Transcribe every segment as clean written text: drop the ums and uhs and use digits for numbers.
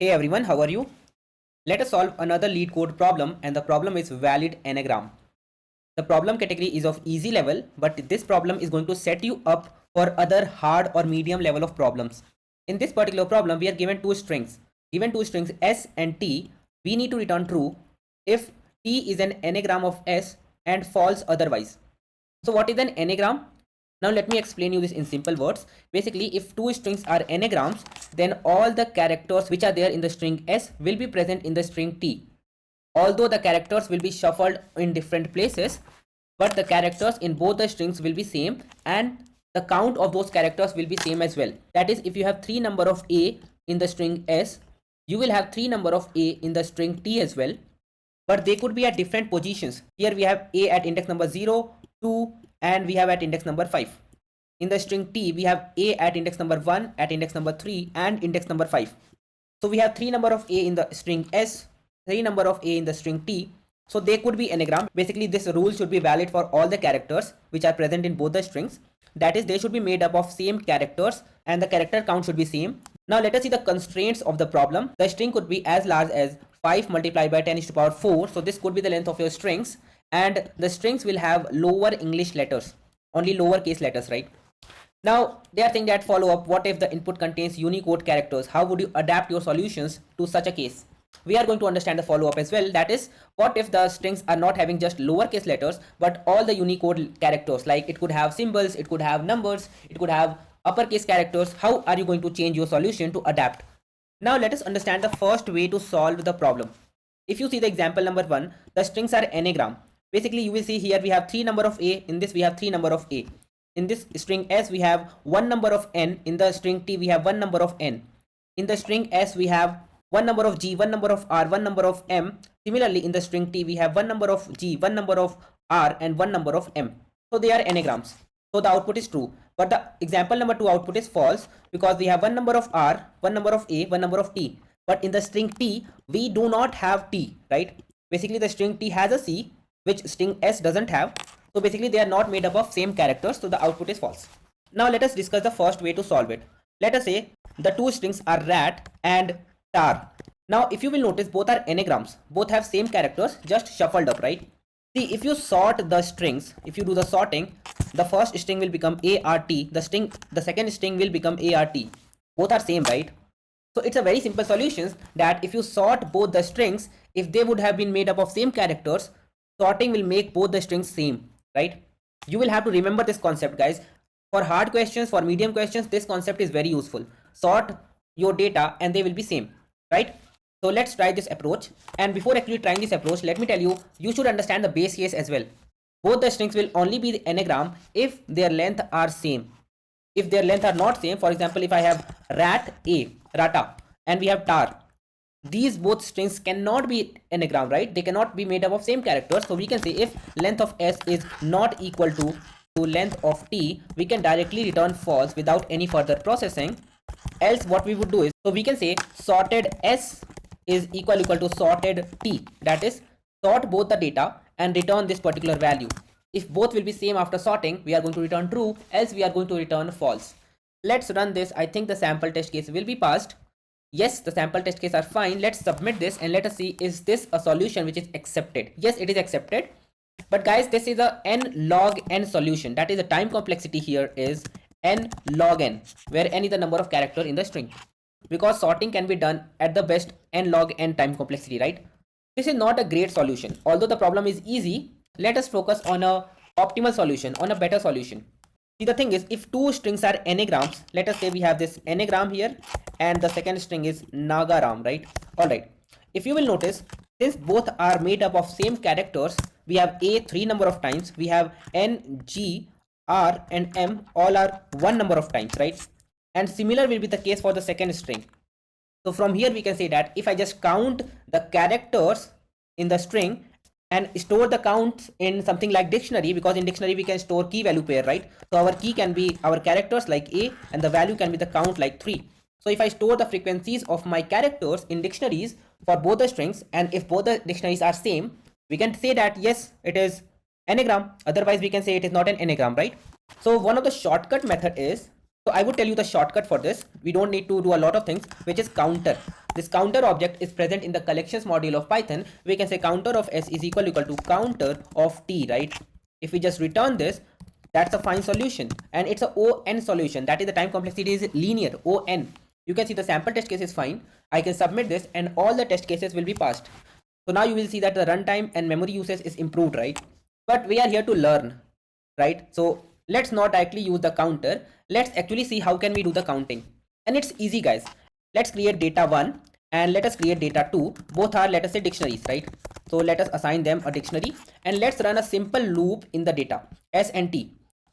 Hey everyone, how are you? Let us solve another Leetcode problem, and the problem is valid anagram. The problem category is of easy level, but this problem is going to set you up for other hard or medium level of problems. In this particular problem, we are given two strings. Given two strings S and T, we need to return true if T is an anagram of S and false otherwise. So what is an anagram? Now let me explain you this in simple words. Basically, if two strings are anagrams, then all the characters which are there in the string S will be present in the string T. Although the characters will be shuffled in different places, but the characters in both the strings will be same, and the count of those characters will be same as well. That is, if you have 3 number of A in the string S, you will have 3 number of A in the string T as well, but they could be at different positions. Here we have A at index number 0, 2, and we have at index number 5. In the string T, we have A at index number 1, at index number 3, and index number 5. So we have 3 number of A in the string S, 3 number of A in the string T. So they could be anagram. Basically, this rule should be valid for all the characters which are present in both the strings. That is, they should be made up of same characters and the character count should be same. Now let us see the constraints of the problem. The string could be as large as 5 multiplied by 10 to the power 4. So this could be the length of your strings, and the strings will have lower English letters, only lower case letters, right? Now they are saying that follow up, what if the input contains Unicode characters? How would you adapt your solutions to such a case? We are going to understand the follow up as well. That is, what if the strings are not having just lowercase letters but all the Unicode characters, like it could have symbols, it could have numbers, it could have uppercase characters. How are you going to change your solution to adapt? Now let us understand the first way to solve the problem. If you see the example number 1, the strings are anagram. Basically, you will see here we have 3 number of A, in this we have 3 number of A. In this string S we have 1 number of N, in the string T we have 1 number of N. In the string S we have 1 number of G, 1 number of R, 1 number of M. Similarly, in the string T we have 1 number of G, 1 number of R, and 1 number of M. So they are anagrams. So the output is true. But the example number 2 output is false, because we have 1 number of R, 1 number of A, 1 number of T. But in the string T, we do not have T, right? Basically, the string T has a C, which string S doesn't have. So basically, they are not made up of same characters. So the output is false. Now let us discuss the first way to solve it. Let us say the two strings are rat and tar. Now if you will notice, both are anagrams. Both have same characters, just shuffled up, right? See, if you sort the strings, if you do the sorting, the first string will become ART, the second string will become ART. Both are same, right? So it's a very simple solution that if you sort both the strings, if they would have been made up of same characters, sorting will make both the strings same, right? You will have to remember this concept, guys. For hard questions, for medium questions, this concept is very useful. Sort your data and they will be same, right? So let's try this approach. And before actually trying this approach, let me tell you, you should understand the base case as well. Both the strings will only be the anagram if their length are same. If their length are not same, for example, if I have rat A, rata, and we have tar, these both strings cannot be anagram, right? They cannot be made up of same characters. So we can say if length of S is not equal to length of T, we can directly return false without any further processing. Else what we would do is, so we can say sorted S is equal to sorted T. That is, sort both the data and return this particular value. If both will be same after sorting, we are going to return true, else we are going to return false. Let's run this. I think the sample test case will be passed. Yes, the sample test case are fine. Let's submit this and let us see, is this a solution which is accepted? Yes, it is accepted. But guys, this is a n log n solution. That is, the time complexity here is n log n, where n is the number of character in the string. Because sorting can be done at the best n log n time complexity, right? This is not a great solution. Although the problem is easy, let us focus on a optimal solution, on a better solution. See, the thing is, if two strings are anagrams, let us say we have this anagram here and the second string is nagaram, right? Alright, if you will notice, since both are made up of same characters, we have A 3 number of times, we have N, G, R and M all are 1 number of times, right? And similar will be the case for the second string. So from here we can say that if I just count the characters in the string and store the counts in something like dictionary, because in dictionary we can store key value pair, right? So our key can be our characters like A and the value can be the count like 3. So if I store the frequencies of my characters in dictionaries for both the strings, and if both the dictionaries are same, we can say that yes, it is anagram. Otherwise we can say it is not an anagram, right? So one of the shortcut method is, so I would tell you the shortcut for this. We don't need to do a lot of things, which is counter. this counter object is present in the collections module of Python, we can say counter of s is equal to counter of t, right? If we just return this, that's a fine solution, and it's a ON solution. That is, the time complexity is linear, ON. You can see the sample test case is fine. I can submit this and all the test cases will be passed. So now you will see that the runtime and memory usage is improved, right? But we are here to learn, right? So let's not directly use the counter. Let's actually see how can we do the counting. And it's easy, guys. Let's create data 1 and let us create data 2. Both are, let us say, dictionaries, right? So let us assign them a dictionary and let's run a simple loop in the data s and t.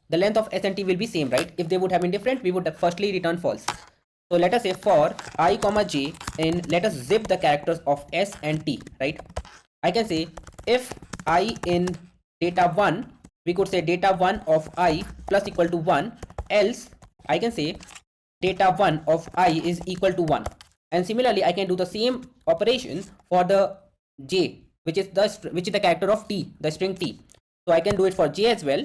The length of s and t will be same, right? If they would have been different, we would firstly return false. So let us say for I comma j in, let us zip the characters of s and t, right? I can say if I in data 1, we could say data 1 of I plus equal to 1, else I can say data 1 of I is equal to 1. And similarly, I can do the same operation for the j, which is the character of t, the string t. So I can do it for j as well,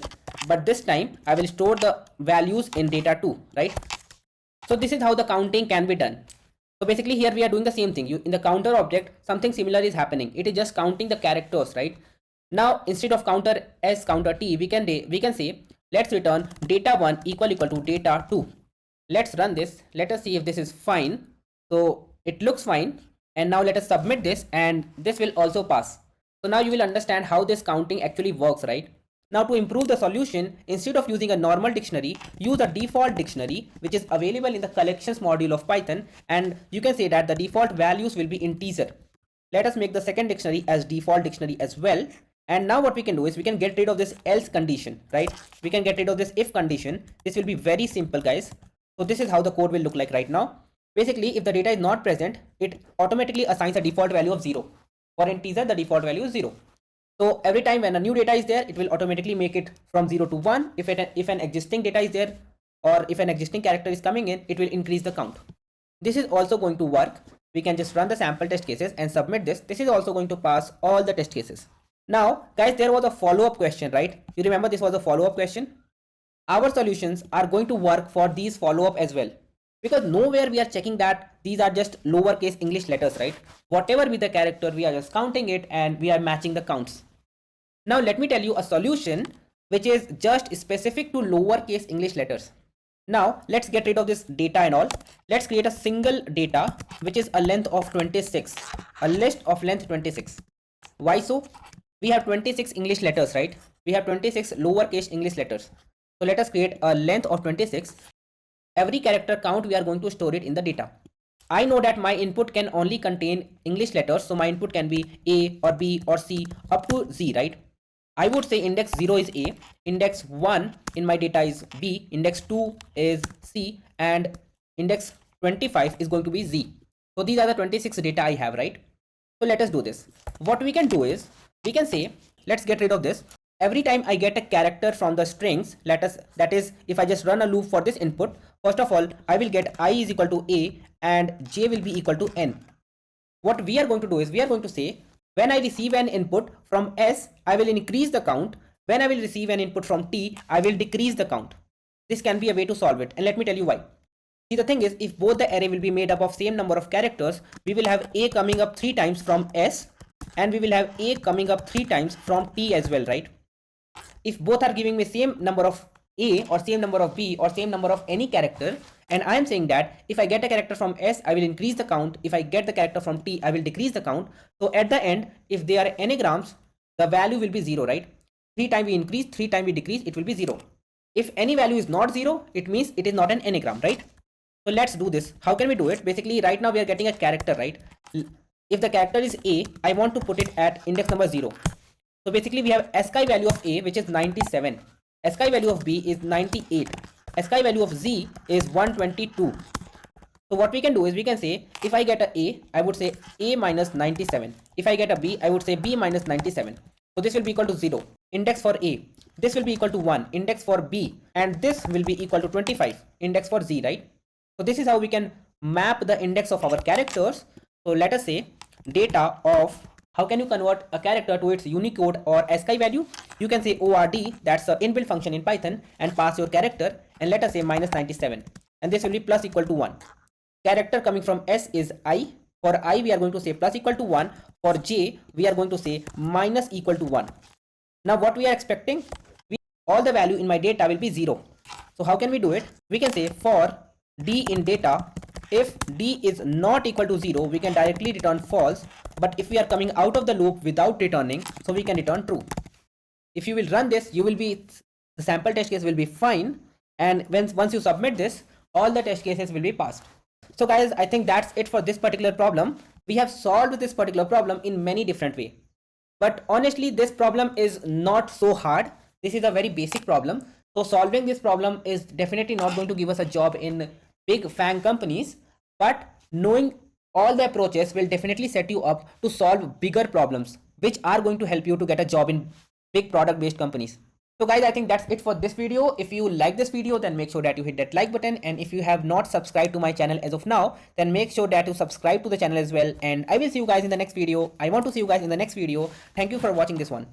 but this time I will store the values in data 2, right? So this is how the counting can be done. So basically here we are doing the same thing. In the counter object, something similar is happening. It is just counting the characters, right? Now instead of counter s, counter t, we can say let's return data 1 equal to data 2. Let's run this. Let us see if this is fine. So it looks fine. And now let us submit this and this will also pass. So now you will understand how this counting actually works, right? Now to improve the solution, instead of using a normal dictionary, use a default dictionary which is available in the collections module of Python, and you can say that the default values will be integer. Let us make the second dictionary as default dictionary as well. And now what we can do is we can get rid of this else condition, right? We can get rid of this if condition. This will be very simple, guys. So this is how the code will look like right now. Basically, if the data is not present, it automatically assigns a default value of 0. For integer, the default value is 0. So every time when a new data is there, it will automatically make it from 0 to 1. If an existing data is there, or if an existing character is coming in, it will increase the count. This is also going to work. We can just run the sample test cases and submit this. This is also going to pass all the test cases. Now, guys, there was a follow-up question, right? You remember this was a follow-up question? Our solutions are going to work for these follow-up as well. Because nowhere we are checking that these are just lowercase English letters, right? Whatever be the character, we are just counting it and we are matching the counts. Now let me tell you a solution which is just specific to lowercase English letters. Now let's get rid of this data and all. Let's create a single data which is a length of 26, a list of length 26. Why so? We have 26 English letters, right? We have 26 lowercase English letters. So let us create a length of 26. Every character count we are going to store it in the data. I know that my input can only contain English letters, so my input can be A or B or C up to Z, right? I would say index 0 is A, index 1 in my data is B, index 2 is C, and index 25 is going to be Z. So these are the 26 data I have, right? So let us do this. What we can do is, we can say, let's get rid of this. Every time I get a character from the strings, that is, if I just run a loop for this input, first of all, I will get I is equal to A and J will be equal to N. What we are going to do is, we are going to say, when I receive an input from S, I will increase the count. When I will receive an input from T, I will decrease the count. This can be a way to solve it, and let me tell you why. See, the thing is, if both the array will be made up of same number of characters, we will have A coming up 3 times from S, and we will have A coming up 3 times from T as well, right? If both are giving me same number of A or same number of B or same number of any character, and I am saying that if I get a character from S, I will increase the count. If I get the character from T, I will decrease the count. So at the end, if they are anagrams, the value will be 0, right? 3 times we increase, 3 times we decrease, it will be 0. If any value is not 0, it means it is not an anagram, right? So let's do this. How can we do it? Basically, right now we are getting a character, right? If the character is A, I want to put it at index number 0. So basically we have ASCII value of A, which is 97. ASCII value of B is 98. ASCII value of Z is 122. So what we can do is, we can say, if I get a, I would say A minus 97. If I get a B, I would say B minus 97. So this will be equal to 0. Index for A. This will be equal to 1. Index for B. And this will be equal to 25. Index for Z, right? So this is how we can map the index of our characters. So let us say data of, how can you convert a character to its Unicode or ASCII value? You can say ORD, that's an inbuilt function in Python, and pass your character, and let us say minus 97. And this will be plus equal to 1. Character coming from S is I, For I, we are going to say plus equal to 1. For j, we are going to say minus equal to 1. Now what we are expecting, all the value in my data will be 0. So how can we do it? We can say for d in data, if d is not equal to 0, we can directly return false. But if we are coming out of the loop without returning, so we can return true. If you will run this, the sample test case will be fine, and once you submit this, all the test cases will be passed. So guys, I think that's it for this particular problem. We have solved this particular problem in many different ways, but honestly this problem is not so hard. This is a very basic problem, so solving this problem is definitely not going to give us a job in big FANG companies, but knowing all the approaches will definitely set you up to solve bigger problems, which are going to help you to get a job in big product based companies. So guys, I think that's it for this video. If you like this video, then make sure that you hit that like button, and if you have not subscribed to my channel as of now, then make sure that you subscribe to the channel as well, and I will see you guys in the next video. I want to see you guys in the next video. Thank you for watching this one.